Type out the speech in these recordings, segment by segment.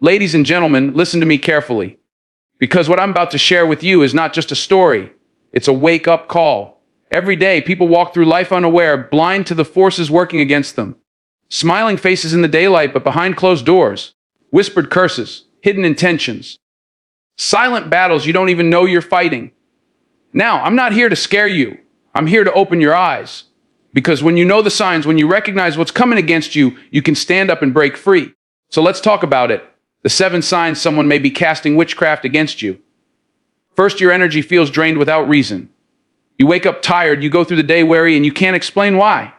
Ladies and gentlemen, listen to me carefully, because what I'm about to share with you is not just a story, it's a wake-up call. Every day, people walk through life unaware, blind to the forces working against them. Smiling faces in the daylight, but behind closed doors. Whispered curses, hidden intentions. Silent battles you don't even know you're fighting. Now, I'm not here to scare you. I'm here to open your eyes. Because when you know the signs, when you recognize what's coming against you, you can stand up and break free. So let's talk about it. The 7 signs someone may be casting witchcraft against you. First, your energy feels drained without reason. You wake up tired, you go through the day weary, and you can't explain why.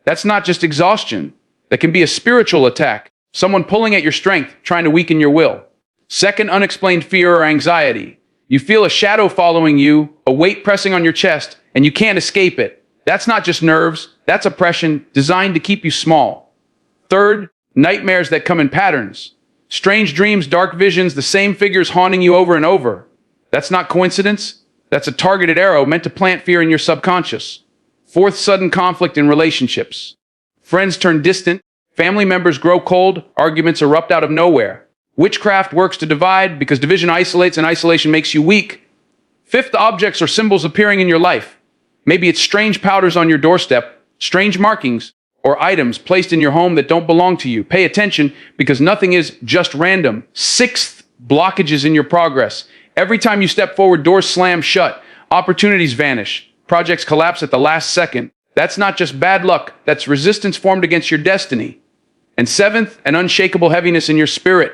That's not just exhaustion. That can be a spiritual attack. Someone pulling at your strength, trying to weaken your will. Second, unexplained fear or anxiety. You feel a shadow following you, a weight pressing on your chest, and you can't escape it. That's not just nerves, that's oppression designed to keep you small. Third, nightmares that come in patterns. Strange dreams, dark visions, the same figures haunting you over and over. That's not coincidence. That's a targeted arrow meant to plant fear in your subconscious. Fourth, sudden conflict in relationships. Friends turn distant, family members grow cold, arguments erupt out of nowhere. Witchcraft works to divide because division isolates and isolation makes you weak. Fifth, objects or symbols appearing in your life. Maybe it's strange powders on your doorstep, strange markings, or items placed in your home that don't belong to you. Pay attention because nothing is just random. Sixth, blockages in your progress. Every time you step forward, doors slam shut, opportunities vanish, projects collapse at the last second. That's not just bad luck, that's resistance formed against your destiny. And seventh, an unshakable heaviness in your spirit.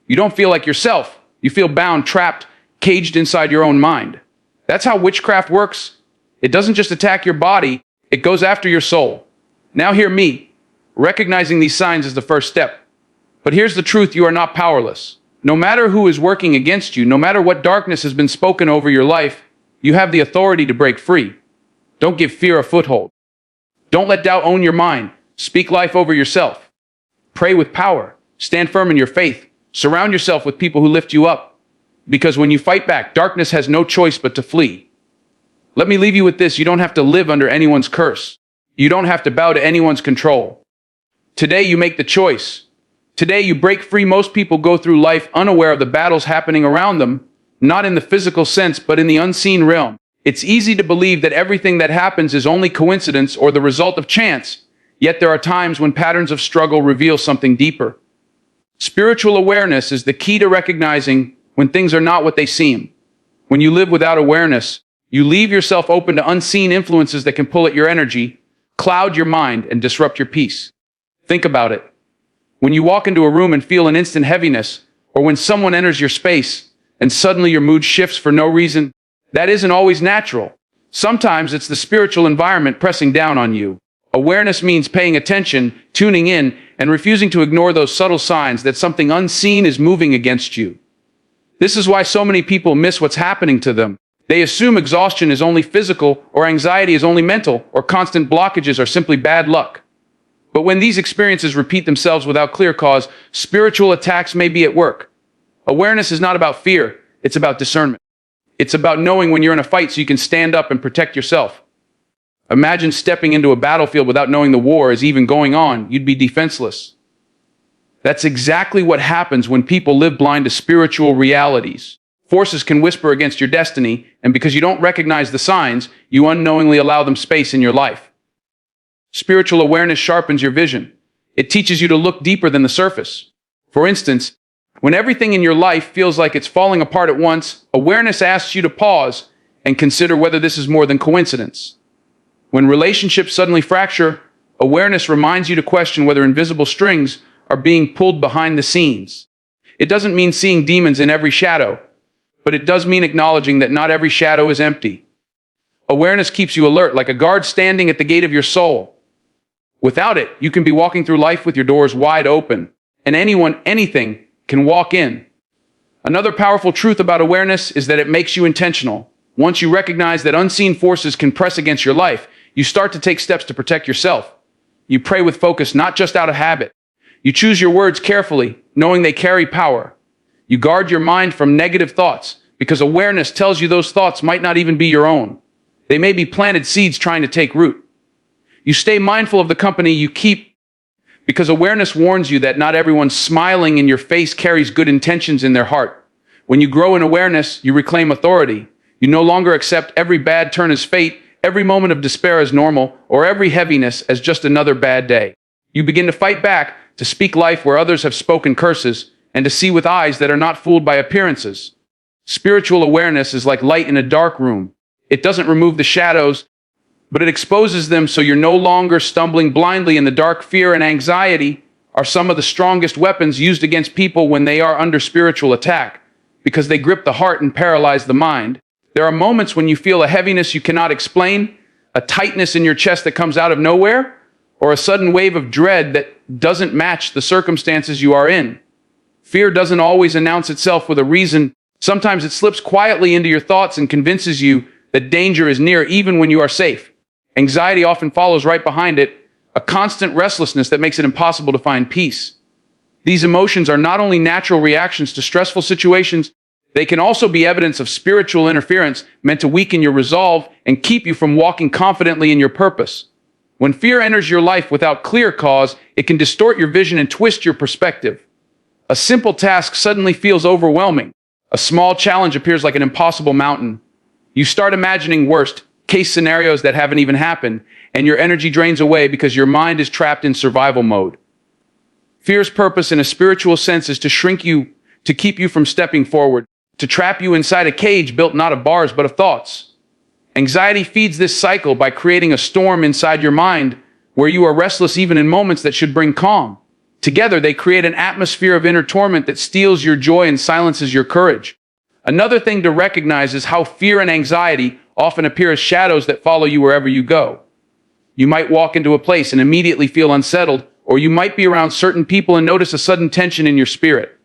You don't feel like yourself. You feel bound, trapped, caged inside your own mind. That's how witchcraft works. It doesn't just attack your body, it goes after your soul. Now hear me. Recognizing these signs is the first step. But here's the truth, you are not powerless. No matter who is working against you, no matter what darkness has been spoken over your life, you have the authority to break free. Don't give fear a foothold. Don't let doubt own your mind. Speak life over yourself. Pray with power. Stand firm in your faith. Surround yourself with people who lift you up. Because when you fight back, darkness has no choice but to flee. Let me leave you with this. You don't have to live under anyone's curse. You don't have to bow to anyone's control. Today you make the choice. Today you break free. Most people go through life unaware of the battles happening around them, not in the physical sense, but in the unseen realm. It's easy to believe that everything that happens is only coincidence or the result of chance, yet there are times when patterns of struggle reveal something deeper. Spiritual awareness is the key to recognizing when things are not what they seem. When you live without awareness, you leave yourself open to unseen influences that can pull at your energy, cloud your mind, and disrupt your peace. Think about it. When you walk into a room and feel an instant heaviness, or when someone enters your space and suddenly your mood shifts for no reason, that isn't always natural. Sometimes it's the spiritual environment pressing down on you. Awareness means paying attention, tuning in, and refusing to ignore those subtle signs that something unseen is moving against you. This is why so many people miss what's happening to them. They assume exhaustion is only physical, or anxiety is only mental, or constant blockages are simply bad luck. But when these experiences repeat themselves without clear cause, spiritual attacks may be at work. Awareness is not about fear, it's about discernment. It's about knowing when you're in a fight so you can stand up and protect yourself. Imagine stepping into a battlefield without knowing the war is even going on. You'd be defenseless. That's exactly what happens when people live blind to spiritual realities. Forces can whisper against your destiny, and because you don't recognize the signs, you unknowingly allow them space in your life. Spiritual awareness sharpens your vision. It teaches you to look deeper than the surface. For instance, when everything in your life feels like it's falling apart at once, awareness asks you to pause and consider whether this is more than coincidence. When relationships suddenly fracture, awareness reminds you to question whether invisible strings are being pulled behind the scenes. It doesn't mean seeing demons in every shadow, but it does mean acknowledging that not every shadow is empty. Awareness keeps you alert, like a guard standing at the gate of your soul. Without it, you can be walking through life with your doors wide open, and anyone, anything, can walk in. Another powerful truth about awareness is that it makes you intentional. Once you recognize that unseen forces can press against your life, you start to take steps to protect yourself. You pray with focus, not just out of habit. You choose your words carefully, knowing they carry power. You guard your mind from negative thoughts, because awareness tells you those thoughts might not even be your own. They may be planted seeds trying to take root. You stay mindful of the company you keep, Because awareness warns you that not everyone smiling in your face carries good intentions in their heart. When you grow in awareness, you reclaim authority. You no longer accept every bad turn as fate, every moment of despair as normal, or every heaviness as just another bad day. You begin to fight back, to speak life where others have spoken curses, and to see with eyes that are not fooled by appearances. Spiritual awareness is like light in a dark room. It doesn't remove the shadows, but it exposes them so you're no longer stumbling blindly in the dark. Fear and anxiety are some of the strongest weapons used against people when they are under spiritual attack, because they grip the heart and paralyze the mind. There are moments when you feel a heaviness you cannot explain, a tightness in your chest that comes out of nowhere, or a sudden wave of dread that doesn't match the circumstances you are in. Fear doesn't always announce itself with a reason. Sometimes it slips quietly into your thoughts and convinces you that danger is near even when you are safe. Anxiety often follows right behind it, a constant restlessness that makes it impossible to find peace. These emotions are not only natural reactions to stressful situations, they can also be evidence of spiritual interference meant to weaken your resolve and keep you from walking confidently in your purpose. When fear enters your life without clear cause, it can distort your vision and twist your perspective. A simple task suddenly feels overwhelming. A small challenge appears like an impossible mountain. You start imagining worst-case scenarios that haven't even happened, and your energy drains away because your mind is trapped in survival mode. Fear's purpose in a spiritual sense is to shrink you, to keep you from stepping forward, to trap you inside a cage built not of bars but of thoughts. Anxiety feeds this cycle by creating a storm inside your mind where you are restless even in moments that should bring calm. Together, they create an atmosphere of inner torment that steals your joy and silences your courage. Another thing to recognize is how fear and anxiety often appear as shadows that follow you wherever you go. You might walk into a place and immediately feel unsettled, or you might be around certain people and notice a sudden tension in your spirit.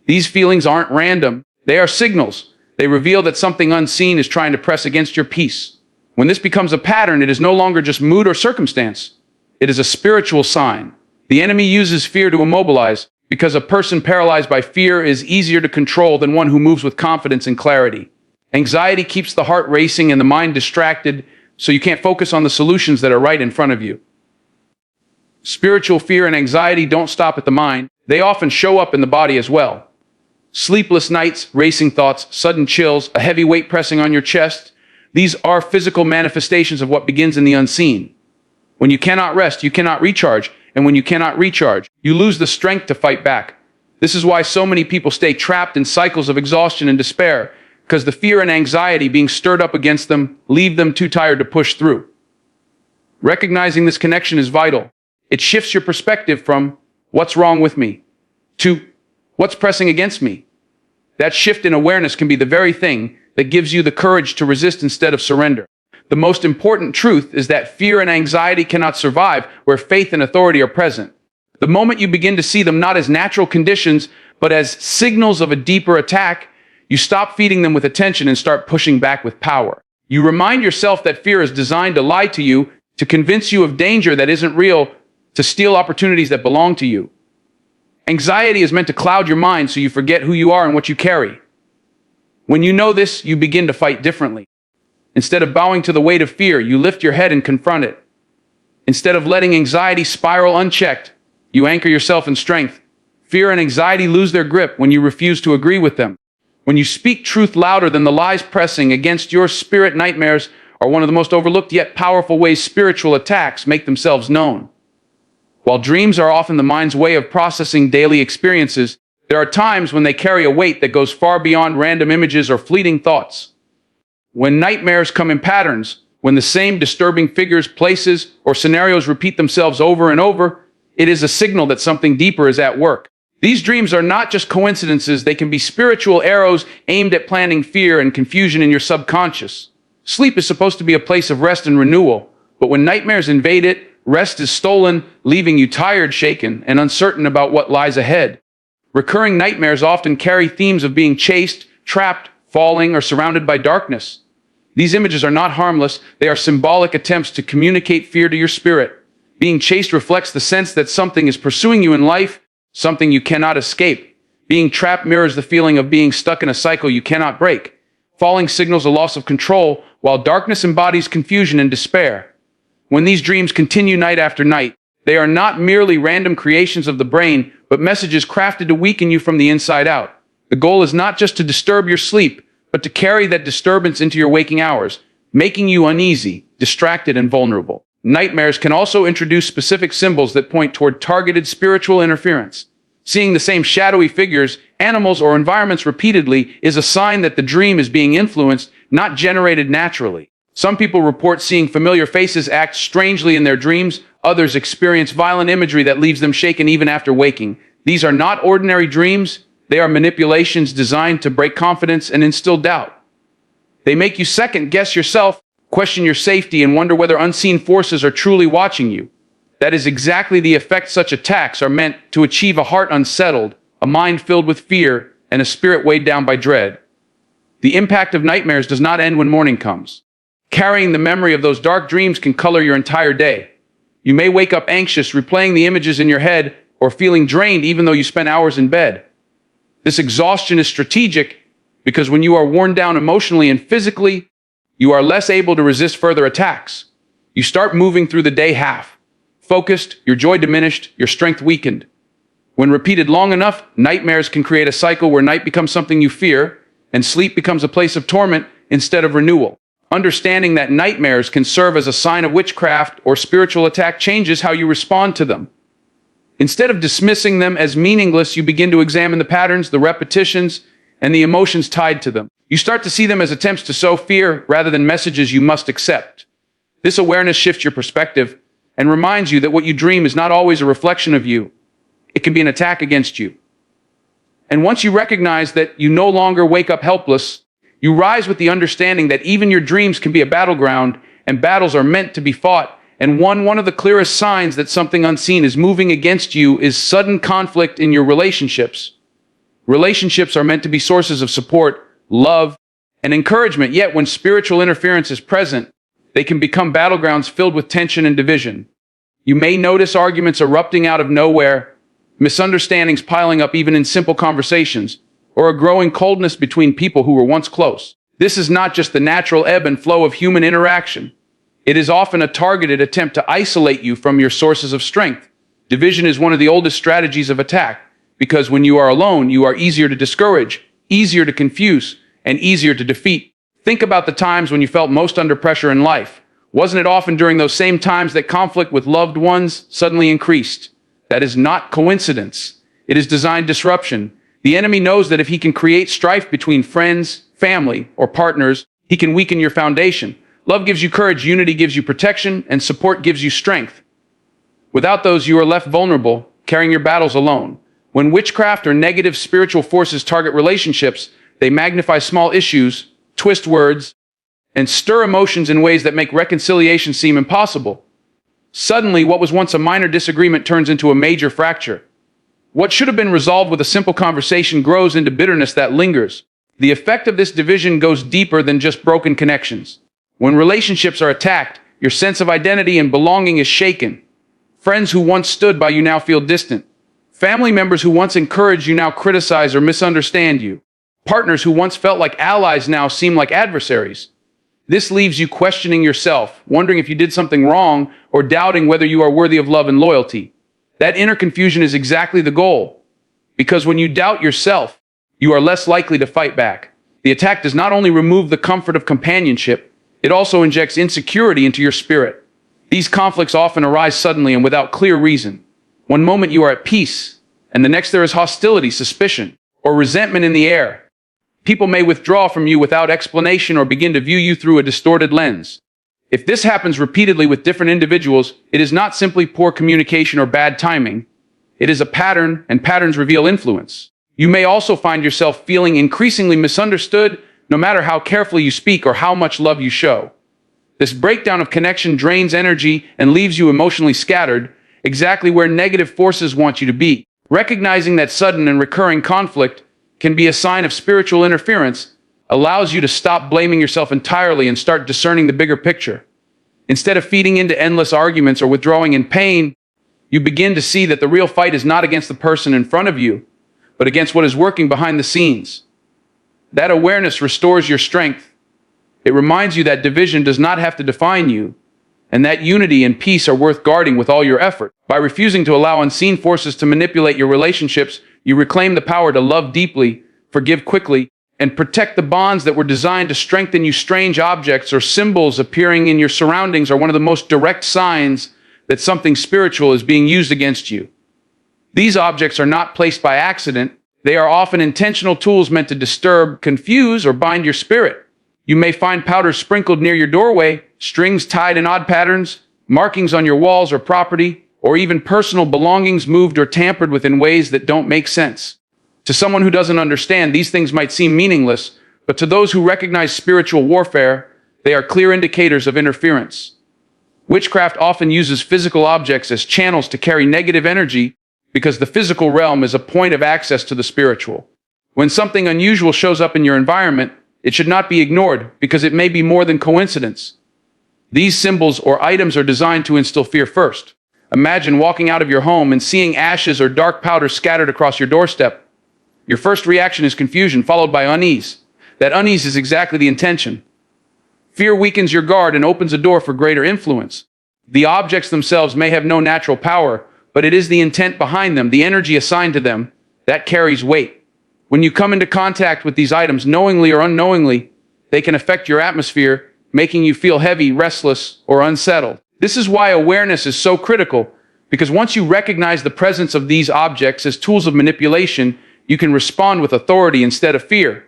These feelings aren't random. They are signals. They reveal that something unseen is trying to press against your peace. When this becomes a pattern, it is no longer just mood or circumstance. It is a spiritual sign. The enemy uses fear to immobilize, because a person paralyzed by fear is easier to control than one who moves with confidence and clarity. Anxiety keeps the heart racing and the mind distracted, so you can't focus on the solutions that are right in front of you. Spiritual fear and anxiety don't stop at the mind. They often show up in the body as well. Sleepless nights, racing thoughts, sudden chills, a heavy weight pressing on your chest. These are physical manifestations of what begins in the unseen. When you cannot rest, you cannot recharge. And when you cannot recharge, you lose the strength to fight back. This is why so many people stay trapped in cycles of exhaustion and despair, because the fear and anxiety being stirred up against them leave them too tired to push through. Recognizing this connection is vital. It shifts your perspective from "what's wrong with me" to "what's pressing against me." That shift in awareness can be the very thing that gives you the courage to resist instead of surrender. The most important truth is that fear and anxiety cannot survive where faith and authority are present. The moment you begin to see them not as natural conditions, but as signals of a deeper attack, you stop feeding them with attention and start pushing back with power. You remind yourself that fear is designed to lie to you, to convince you of danger that isn't real, to steal opportunities that belong to you. Anxiety is meant to cloud your mind so you forget who you are and what you carry. When you know this, you begin to fight differently. Instead of bowing to the weight of fear, you lift your head and confront it. Instead of letting anxiety spiral unchecked, you anchor yourself in strength. Fear and anxiety lose their grip when you refuse to agree with them. When you speak truth louder than the lies pressing against your spirit, nightmares are one of the most overlooked yet powerful ways spiritual attacks make themselves known. While dreams are often the mind's way of processing daily experiences, there are times when they carry a weight that goes far beyond random images or fleeting thoughts. When nightmares come in patterns, when the same disturbing figures, places, or scenarios repeat themselves over and over, it is a signal that something deeper is at work. These dreams are not just coincidences, they can be spiritual arrows aimed at planting fear and confusion in your subconscious. Sleep is supposed to be a place of rest and renewal, but when nightmares invade it, rest is stolen, leaving you tired, shaken, and uncertain about what lies ahead. Recurring nightmares often carry themes of being chased, trapped, falling, or surrounded by darkness. These images are not harmless, they are symbolic attempts to communicate fear to your spirit. Being chased reflects the sense that something is pursuing you in life, something you cannot escape. Being trapped mirrors the feeling of being stuck in a cycle you cannot break. Falling signals a loss of control, while darkness embodies confusion and despair. When these dreams continue night after night, They are not merely random creations of the brain, but messages crafted to weaken you from the inside out. The goal is not just to disturb your sleep, but to carry that disturbance into your waking hours, making you uneasy, distracted, and vulnerable. Nightmares can also introduce specific symbols that point toward targeted spiritual interference. Seeing the same shadowy figures, animals, or environments repeatedly is a sign that the dream is being influenced, not generated naturally. Some people report seeing familiar faces act strangely in their dreams. Others experience violent imagery that leaves them shaken even after waking. These are not ordinary dreams. They are manipulations designed to break confidence and instill doubt. They make you second-guess yourself, question your safety, and wonder whether unseen forces are truly watching you. That is exactly the effect such attacks are meant to achieve: a heart unsettled, a mind filled with fear, and a spirit weighed down by dread. The impact of nightmares does not end when morning comes. Carrying the memory of those dark dreams can color your entire day. You may wake up anxious, replaying the images in your head, or feeling drained even though you spent hours in bed. This exhaustion is strategic because when you are worn down emotionally and physically, you are less able to resist further attacks. You start moving through the day half focused, your joy diminished, your strength weakened. When repeated long enough, nightmares can create a cycle where night becomes something you fear and sleep becomes a place of torment instead of renewal. Understanding that nightmares can serve as a sign of witchcraft or spiritual attack changes how you respond to them. Instead of dismissing them as meaningless, you begin to examine the patterns, the repetitions, and the emotions tied to them. You start to see them as attempts to sow fear rather than messages you must accept. This awareness shifts your perspective and reminds you that what you dream is not always a reflection of you. It can be an attack against you. And once you recognize that you no longer wake up helpless, you rise with the understanding that even your dreams can be a battleground, and battles are meant to be fought. And one of the clearest signs that something unseen is moving against you is sudden conflict in your relationships. Relationships are meant to be sources of support, love, and encouragement, yet when spiritual interference is present, they can become battlegrounds filled with tension and division. You may notice arguments erupting out of nowhere, misunderstandings piling up even in simple conversations, or a growing coldness between people who were once close. This is not just the natural ebb and flow of human interaction. It is often a targeted attempt to isolate you from your sources of strength. Division is one of the oldest strategies of attack, because when you are alone, you are easier to discourage, easier to confuse, and easier to defeat. Think about the times when you felt most under pressure in life. Wasn't it often during those same times that conflict with loved ones suddenly increased? That is not coincidence. It is designed disruption. The enemy knows that if he can create strife between friends, family, or partners, he can weaken your foundation. Love gives you courage, unity gives you protection, and support gives you strength. Without those, you are left vulnerable, carrying your battles alone. When witchcraft or negative spiritual forces target relationships, they magnify small issues, twist words, and stir emotions in ways that make reconciliation seem impossible. Suddenly, what was once a minor disagreement turns into a major fracture. What should have been resolved with a simple conversation grows into bitterness that lingers. The effect of this division goes deeper than just broken connections. When relationships are attacked, your sense of identity and belonging is shaken. Friends who once stood by you now feel distant. Family members who once encouraged you now criticize or misunderstand you. Partners who once felt like allies now seem like adversaries. This leaves you questioning yourself, wondering if you did something wrong, or doubting whether you are worthy of love and loyalty. That inner confusion is exactly the goal. Because when you doubt yourself, you are less likely to fight back. The attack does not only remove the comfort of companionship, it also injects insecurity into your spirit. These conflicts often arise suddenly and without clear reason. One moment you are at peace, and the next there is hostility, suspicion, or resentment in the air. People may withdraw from you without explanation or begin to view you through a distorted lens. If this happens repeatedly with different individuals, it is not simply poor communication or bad timing. It is a pattern, and patterns reveal influence. You may also find yourself feeling increasingly misunderstood, no matter how carefully you speak or how much love you show. This breakdown of connection drains energy and leaves you emotionally scattered, exactly where negative forces want you to be. Recognizing that sudden and recurring conflict can be a sign of spiritual interference allows you to stop blaming yourself entirely and start discerning the bigger picture. Instead of feeding into endless arguments or withdrawing in pain, you begin to see that the real fight is not against the person in front of you, but against what is working behind the scenes. That awareness restores your strength. It reminds you that division does not have to define you, And that unity and peace are worth guarding with all your effort. By refusing to allow unseen forces to manipulate your relationships, you reclaim the power to love deeply, forgive quickly, and protect the bonds that were designed to strengthen you. Strange objects or symbols appearing in your surroundings are one of the most direct signs that something spiritual is being used against you. These objects are not placed by accident. They are often intentional tools meant to disturb, confuse, or bind your spirit. You may find powder sprinkled near your doorway, strings tied in odd patterns, markings on your walls or property, or even personal belongings moved or tampered with in ways that don't make sense. To someone who doesn't understand, these things might seem meaningless, but to those who recognize spiritual warfare, they are clear indicators of interference. Witchcraft often uses physical objects as channels to carry negative energy because the physical realm is a point of access to the spiritual. When something unusual shows up in your environment, it should not be ignored because it may be more than coincidence. These symbols or items are designed to instill fear first. Imagine walking out of your home and seeing ashes or dark powder scattered across your doorstep. Your first reaction is confusion, followed by unease. That unease is exactly the intention. Fear weakens your guard and opens a door for greater influence. The objects themselves may have no natural power, but it is the intent behind them, the energy assigned to them, that carries weight. When you come into contact with these items, knowingly or unknowingly, they can affect your atmosphere, making you feel heavy, restless, or unsettled. This is why awareness is so critical, because once you recognize the presence of these objects as tools of manipulation, you can respond with authority instead of fear.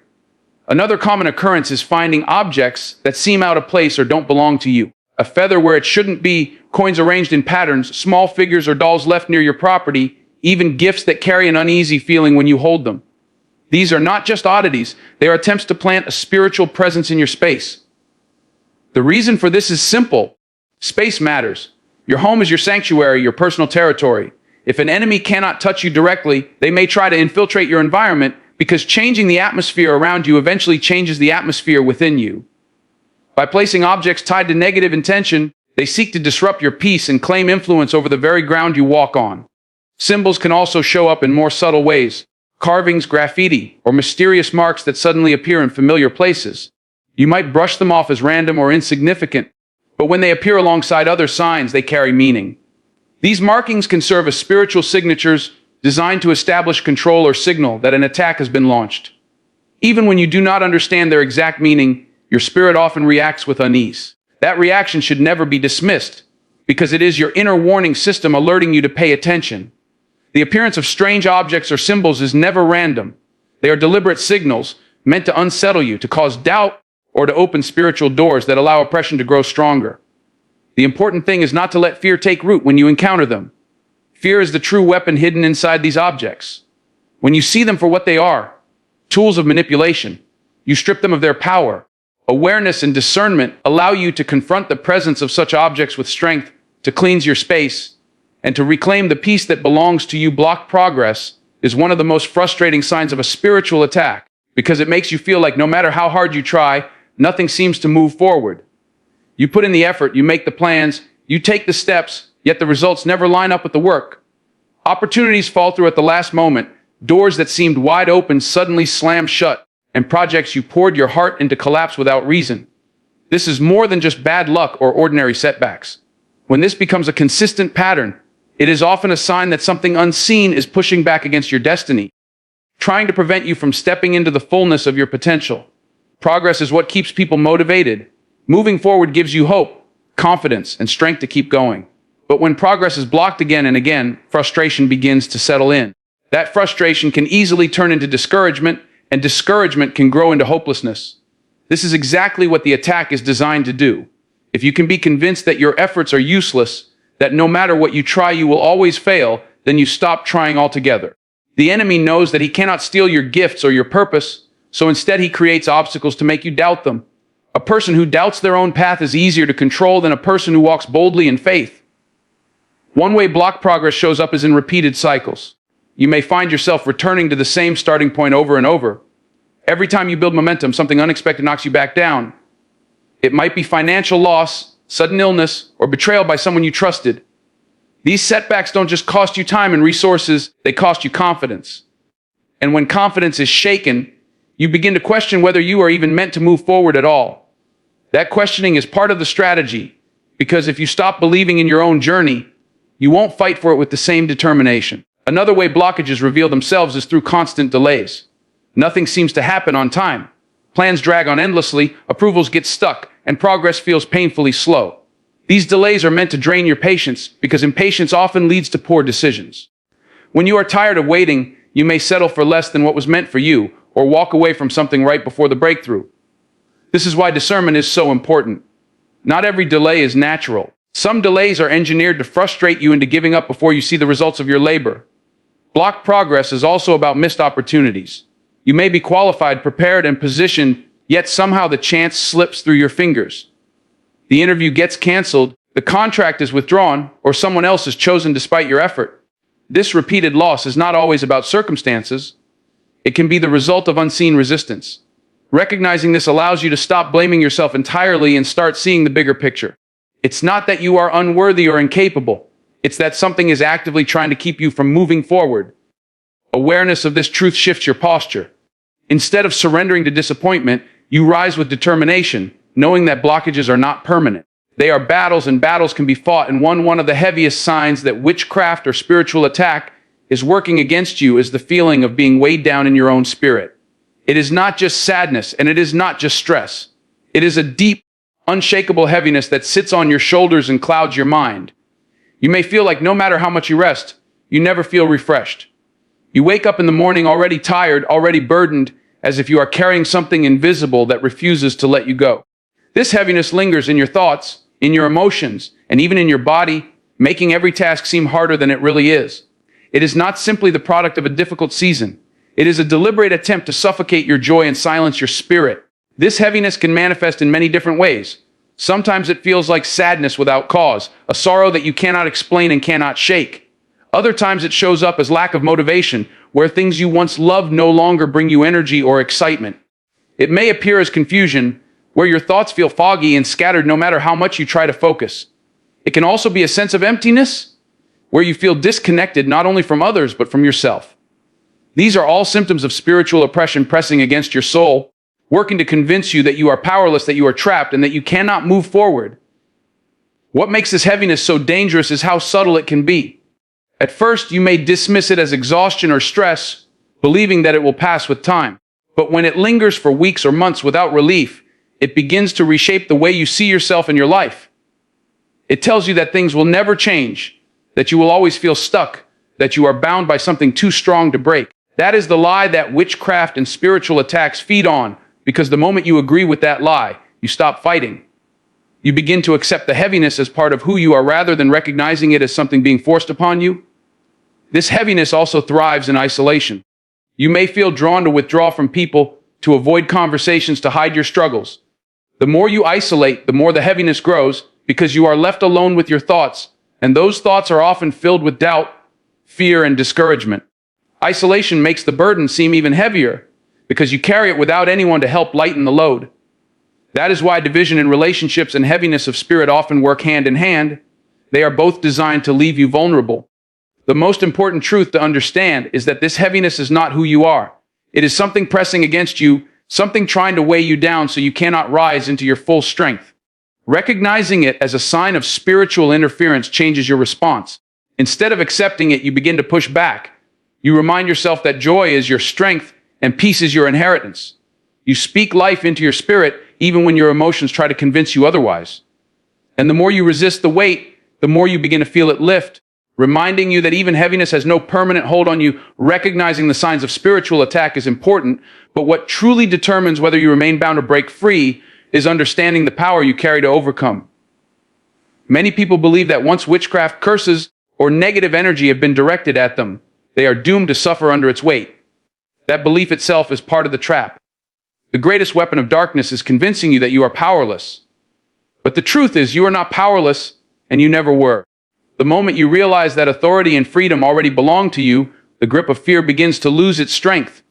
Another common occurrence is finding objects that seem out of place or don't belong to you. A feather where it shouldn't be, coins arranged in patterns, small figures or dolls left near your property, even gifts that carry an uneasy feeling when you hold them. These are not just oddities, they are attempts to plant a spiritual presence in your space. The reason for this is simple. Space matters. Your home is your sanctuary, your personal territory. If an enemy cannot touch you directly, they may try to infiltrate your environment because changing the atmosphere around you eventually changes the atmosphere within you. By placing objects tied to negative intention, they seek to disrupt your peace and claim influence over the very ground you walk on. Symbols can also show up in more subtle ways. Carvings, graffiti, or mysterious marks that suddenly appear in familiar places. You might brush them off as random or insignificant, but when they appear alongside other signs, they carry meaning. These markings can serve as spiritual signatures designed to establish control or signal that an attack has been launched. Even when you do not understand their exact meaning, your spirit often reacts with unease. That reaction should never be dismissed, because it is your inner warning system alerting you to pay attention. The appearance of strange objects or symbols is never random. They are deliberate signals meant to unsettle you, to cause doubt, or to open spiritual doors that allow oppression to grow stronger. The important thing is not to let fear take root when you encounter them. Fear is the true weapon hidden inside these objects. When you see them for what they are, tools of manipulation, you strip them of their power. Awareness and discernment allow you to confront the presence of such objects with strength, to cleanse your space, and to reclaim the peace that belongs to you. Block progress is one of the most frustrating signs of a spiritual attack, because it makes you feel like no matter how hard you try, nothing seems to move forward. You put in the effort, you make the plans, you take the steps, yet the results never line up with the work. Opportunities fall through at the last moment, doors that seemed wide open suddenly slam shut, and projects you poured your heart into collapse without reason. This is more than just bad luck or ordinary setbacks. When this becomes a consistent pattern, it is often a sign that something unseen is pushing back against your destiny, trying to prevent you from stepping into the fullness of your potential. Progress is what keeps people motivated. Moving forward gives you hope, confidence, and strength to keep going. But when progress is blocked again and again, frustration begins to settle in. That frustration can easily turn into discouragement, and discouragement can grow into hopelessness. This is exactly what the attack is designed to do. If you can be convinced that your efforts are useless, that no matter what you try, you will always fail, then you stop trying altogether. The enemy knows that he cannot steal your gifts or your purpose, so instead he creates obstacles to make you doubt them. A person who doubts their own path is easier to control than a person who walks boldly in faith. One way block progress shows up is in repeated cycles. You may find yourself returning to the same starting point over and over. Every time you build momentum, something unexpected knocks you back down. It might be financial loss, sudden illness, or betrayal by someone you trusted. These setbacks don't just cost you time and resources, they cost you confidence. And when confidence is shaken, you begin to question whether you are even meant to move forward at all. That questioning is part of the strategy, Because if you stop believing in your own journey, you won't fight for it with the same determination. Another way blockages reveal themselves is through constant delays. Nothing seems to happen on time. Plans drag on endlessly, approvals get stuck, and progress feels painfully slow. These delays are meant to drain your patience because impatience often leads to poor decisions. When you are tired of waiting, you may settle for less than what was meant for you, or walk away from something right before the breakthrough. This is why discernment is so important. Not every delay is natural. Some delays are engineered to frustrate you into giving up before you see the results of your labor. Blocked progress is also about missed opportunities. You may be qualified, prepared, and positioned, yet somehow the chance slips through your fingers. The interview gets canceled, the contract is withdrawn, or someone else is chosen despite your effort. This repeated loss is not always about circumstances. It can be the result of unseen resistance. Recognizing this allows you to stop blaming yourself entirely and start seeing the bigger picture. It's not that you are unworthy or incapable. It's that something is actively trying to keep you from moving forward. Awareness of this truth shifts your posture. Instead of surrendering to disappointment, you rise with determination, knowing that blockages are not permanent. They are battles, and battles can be fought, and one of the heaviest signs that witchcraft or spiritual attack is working against you is the feeling of being weighed down in your own spirit. It is not just sadness, and it is not just stress. It is a deep, unshakable heaviness that sits on your shoulders and clouds your mind. You may feel like no matter how much you rest, you never feel refreshed. You wake up in the morning already tired, already burdened, as if you are carrying something invisible that refuses to let you go. This heaviness lingers in your thoughts, in your emotions, and even in your body, making every task seem harder than it really is. It is not simply the product of a difficult season. It is a deliberate attempt to suffocate your joy and silence your spirit. This heaviness can manifest in many different ways. Sometimes it feels like sadness without cause, a sorrow that you cannot explain and cannot shake. Other times it shows up as lack of motivation, where things you once loved no longer bring you energy or excitement. It may appear as confusion, where your thoughts feel foggy and scattered no matter how much you try to focus. It can also be a sense of emptiness, where you feel disconnected not only from others but from yourself. These are all symptoms of spiritual oppression pressing against your soul, working to convince you that you are powerless, that you are trapped, and that you cannot move forward. What makes this heaviness so dangerous is how subtle it can be. At first, you may dismiss it as exhaustion or stress, believing that it will pass with time. But when it lingers for weeks or months without relief, it begins to reshape the way you see yourself and your life. It tells you that things will never change, that you will always feel stuck, that you are bound by something too strong to break. That is the lie that witchcraft and spiritual attacks feed on, because the moment you agree with that lie, you stop fighting. You begin to accept the heaviness as part of who you are rather than recognizing it as something being forced upon you. This heaviness also thrives in isolation. You may feel drawn to withdraw from people, to avoid conversations, to hide your struggles. The more you isolate, the more the heaviness grows, because you are left alone with your thoughts, and those thoughts are often filled with doubt, fear, and discouragement. Isolation makes the burden seem even heavier, because you carry it without anyone to help lighten the load. That is why division in relationships and heaviness of spirit often work hand in hand. They are both designed to leave you vulnerable. The most important truth to understand is that this heaviness is not who you are. It is something pressing against you, something trying to weigh you down so you cannot rise into your full strength. Recognizing it as a sign of spiritual interference changes your response. Instead of accepting it, you begin to push back. You remind yourself that joy is your strength and peace is your inheritance. You speak life into your spirit even when your emotions try to convince you otherwise. And the more you resist the weight, the more you begin to feel it lift, reminding you that even heaviness has no permanent hold on you. Recognizing the signs of spiritual attack is important, but what truly determines whether you remain bound or break free is understanding the power you carry to overcome. Many people believe that once witchcraft, curses, or negative energy have been directed at them, they are doomed to suffer under its weight. That belief itself is part of the trap. The greatest weapon of darkness is convincing you that you are powerless. But the truth is, you are not powerless, and you never were. The moment you realize that authority and freedom already belong to you, the grip of fear begins to lose its strength.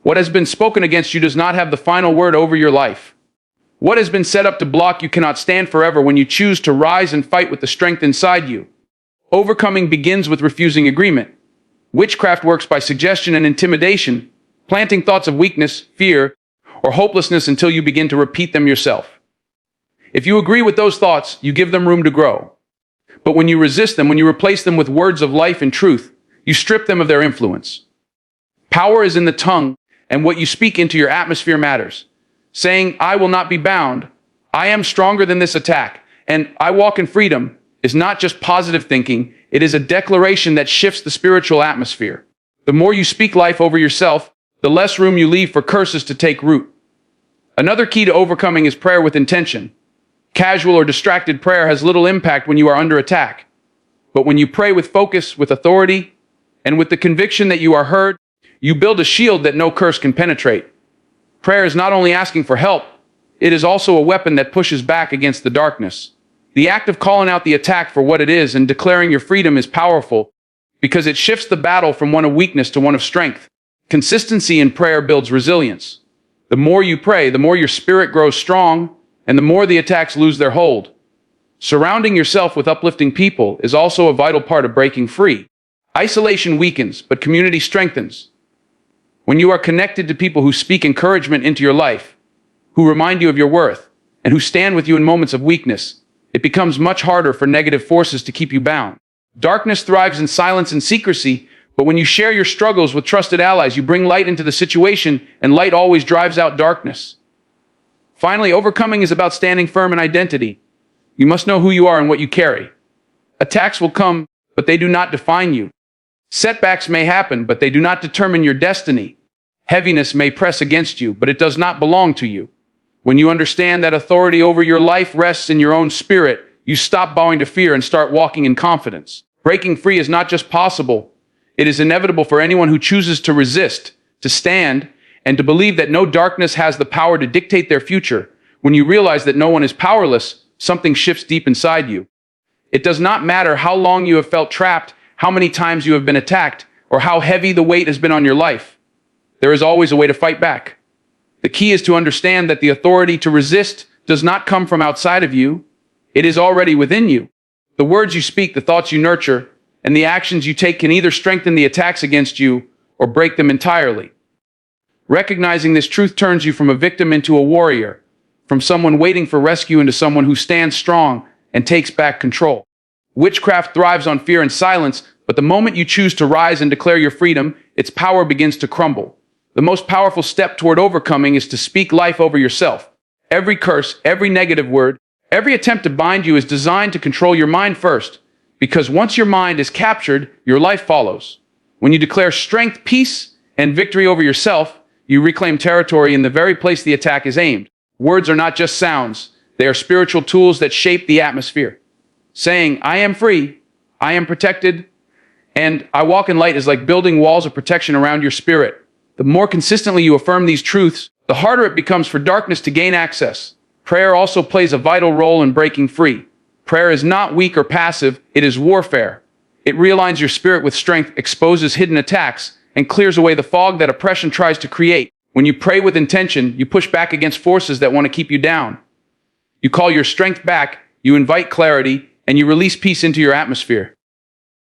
What has been spoken against you does not have the final word over your life. What has been set up to block you cannot stand forever when you choose to rise and fight with the strength inside you. Overcoming begins with refusing agreement. Witchcraft works by suggestion and intimidation, planting thoughts of weakness, fear, or hopelessness until you begin to repeat them yourself. If you agree with those thoughts, you give them room to grow. But when you resist them, when you replace them with words of life and truth, you strip them of their influence. Power is in the tongue, and what you speak into your atmosphere matters. Saying, "I will not be bound," "I am stronger than this attack," and "I walk in freedom" is not just positive thinking, it is a declaration that shifts the spiritual atmosphere. The more you speak life over yourself, the less room you leave for curses to take root. Another key to overcoming is prayer with intention. Casual or distracted prayer has little impact when you are under attack. But when you pray with focus, with authority, and with the conviction that you are heard, you build a shield that no curse can penetrate. Prayer is not only asking for help, it is also a weapon that pushes back against the darkness. The act of calling out the attack for what it is and declaring your freedom is powerful because it shifts the battle from one of weakness to one of strength. Consistency in prayer builds resilience. The more you pray, the more your spirit grows strong, and the more the attacks lose their hold. Surrounding yourself with uplifting people is also a vital part of breaking free. Isolation weakens, but community strengthens. When you are connected to people who speak encouragement into your life, who remind you of your worth, and who stand with you in moments of weakness, it becomes much harder for negative forces to keep you bound. Darkness thrives in silence and secrecy, but when you share your struggles with trusted allies, you bring light into the situation, and light always drives out darkness. Finally, overcoming is about standing firm in identity. You must know who you are and what you carry. Attacks will come, but they do not define you. Setbacks may happen, but they do not determine your destiny. Heaviness may press against you, but it does not belong to you. When you understand that authority over your life rests in your own spirit, you stop bowing to fear and start walking in confidence. Breaking free is not just possible, it is inevitable for anyone who chooses to resist, to stand, and to believe that no darkness has the power to dictate their future. When you realize that no one is powerless, something shifts deep inside you. It does not matter how long you have felt trapped, how many times you have been attacked, or how heavy the weight has been on your life. There is always a way to fight back. The key is to understand that the authority to resist does not come from outside of you. It is already within you. The words you speak, the thoughts you nurture, and the actions you take can either strengthen the attacks against you or break them entirely. Recognizing this truth turns you from a victim into a warrior, from someone waiting for rescue into someone who stands strong and takes back control. Witchcraft thrives on fear and silence, but the moment you choose to rise and declare your freedom, its power begins to crumble. The most powerful step toward overcoming is to speak life over yourself. Every curse, every negative word, every attempt to bind you is designed to control your mind first, because once your mind is captured, your life follows. When you declare strength, peace, and victory over yourself, you reclaim territory in the very place the attack is aimed. Words are not just sounds, they are spiritual tools that shape the atmosphere. Saying, "I am free, I am protected, and I walk in light" is like building walls of protection around your spirit. The more consistently you affirm these truths, the harder it becomes for darkness to gain access. Prayer also plays a vital role in breaking free. Prayer is not weak or passive, it is warfare. It realigns your spirit with strength, exposes hidden attacks, and clears away the fog that oppression tries to create. When you pray with intention, you push back against forces that want to keep you down. You call your strength back, you invite clarity, and you release peace into your atmosphere.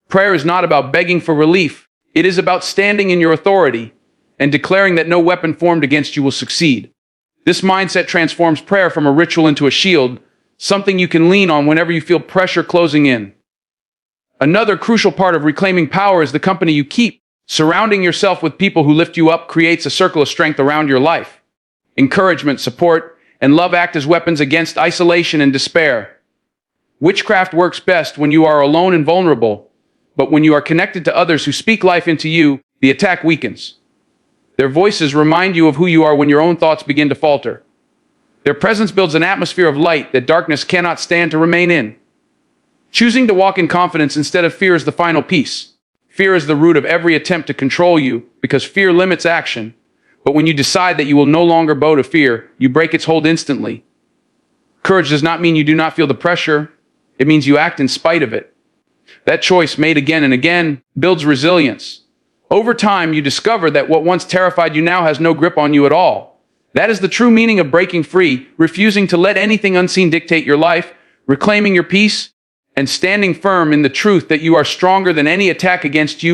Prayer is not about begging for relief. It is about standing in your authority and declaring that no weapon formed against you will succeed. This mindset transforms prayer from a ritual into a shield, something you can lean on whenever you feel pressure closing in. Another crucial part of reclaiming power is the company you keep. Surrounding yourself with people who lift you up creates a circle of strength around your life. Encouragement, support, and love act as weapons against isolation and despair. Witchcraft works best when you are alone and vulnerable, but when you are connected to others who speak life into you, the attack weakens. Their voices remind you of who you are when your own thoughts begin to falter. Their presence builds an atmosphere of light that darkness cannot stand to remain in. Choosing to walk in confidence instead of fear is the final piece. Fear is the root of every attempt to control you because fear limits action. But when you decide that you will no longer bow to fear, you break its hold instantly. Courage does not mean you do not feel the pressure. It means you act in spite of it. That choice, made again and again, builds resilience. Over time, you discover that what once terrified you now has no grip on you at all. That is the true meaning of breaking free, refusing to let anything unseen dictate your life, reclaiming your peace, and standing firm in the truth that you are stronger than any attack against you.